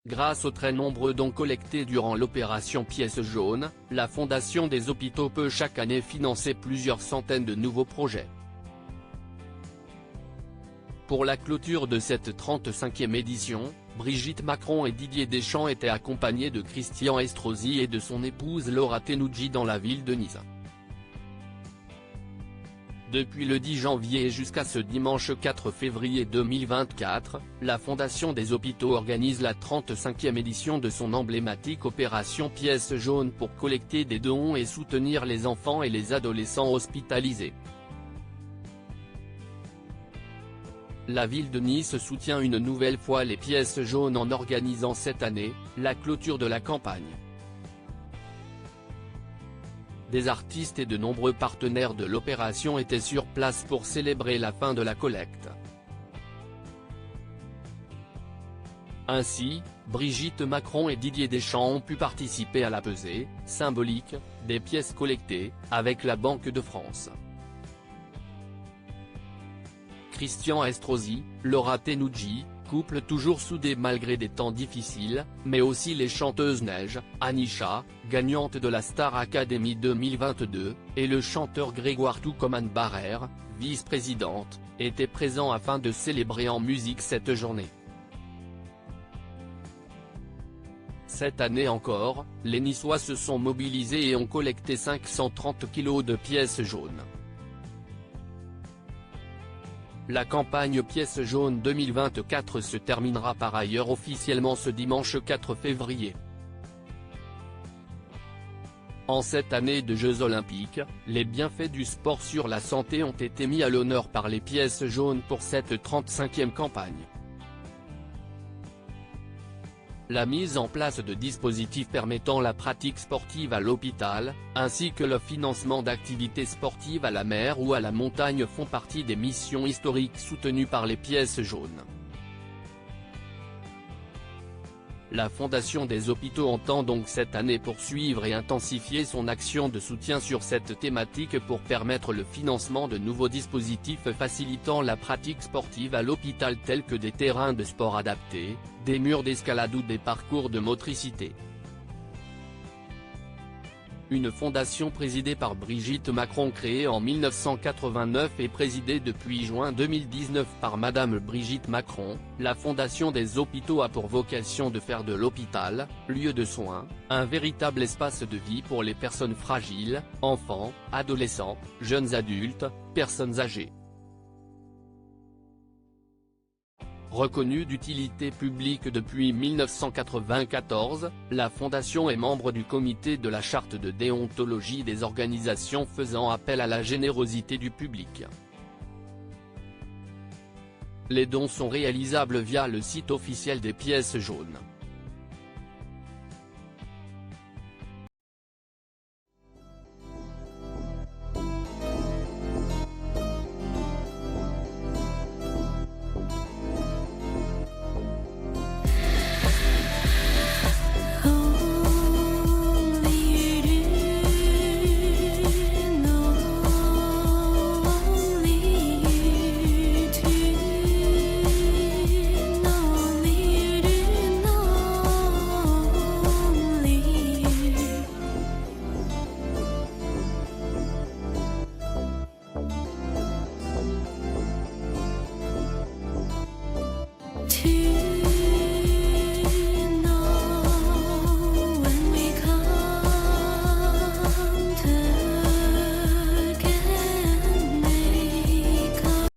Grâce aux très nombreux dons collectés durant l'opération Pièces jaunes, la Fondation des hôpitaux peut chaque année financer plusieurs centaines de nouveaux projets. Pour la clôture de cette 35e édition, Brigitte Macron et Didier Deschamps étaient accompagnés de Christian Estrosi et de son épouse Laura Tenoudji dans la ville de Nice. Depuis le 10 janvier jusqu'à ce dimanche 4 février 2024, la Fondation des hôpitaux organise la 35e édition de son emblématique opération Pièces jaunes pour collecter des dons et soutenir les enfants et les adolescents hospitalisés. La ville de Nice soutient une nouvelle fois les Pièces jaunes en organisant cette année, la clôture de la campagne. Des artistes et de nombreux partenaires de l'opération étaient sur place pour célébrer la fin de la collecte. Ainsi, Brigitte Macron et Didier Deschamps ont pu participer à la pesée, symbolique, des pièces collectées, avec la Banque de France. Christian Estrosi, Laura Tenoudji, couple toujours soudé malgré des temps difficiles, mais aussi les chanteuses Neige, Anisha, gagnante de la Star Academy 2022, et le chanteur Grégoire Toucoman Barrère, vice-présidente, étaient présents afin de célébrer en musique cette journée. Cette année encore, les Niçois se sont mobilisés et ont collecté 530 kilos de pièces jaunes. La campagne Pièces jaunes 2024 se terminera par ailleurs officiellement ce dimanche 4 février. En cette année de Jeux Olympiques, les bienfaits du sport sur la santé ont été mis à l'honneur par les Pièces jaunes pour cette 35e campagne. La mise en place de dispositifs permettant la pratique sportive à l'hôpital, ainsi que le financement d'activités sportives à la mer ou à la montagne font partie des missions historiques soutenues par les Pièces jaunes. La Fondation des hôpitaux entend donc cette année poursuivre et intensifier son action de soutien sur cette thématique pour permettre le financement de nouveaux dispositifs facilitant la pratique sportive à l'hôpital tels que des terrains de sport adaptés, des murs d'escalade ou des parcours de motricité. Une fondation présidée par Brigitte Macron créée en 1989 et présidée depuis juin 2019 par Madame Brigitte Macron, la Fondation des hôpitaux a pour vocation de faire de l'hôpital, lieu de soins, un véritable espace de vie pour les personnes fragiles, enfants, adolescents, jeunes adultes, personnes âgées. Reconnue d'utilité publique depuis 1994, la Fondation est membre du comité de la charte de déontologie des organisations faisant appel à la générosité du public. Les dons sont réalisables via le site officiel des Pièces jaunes.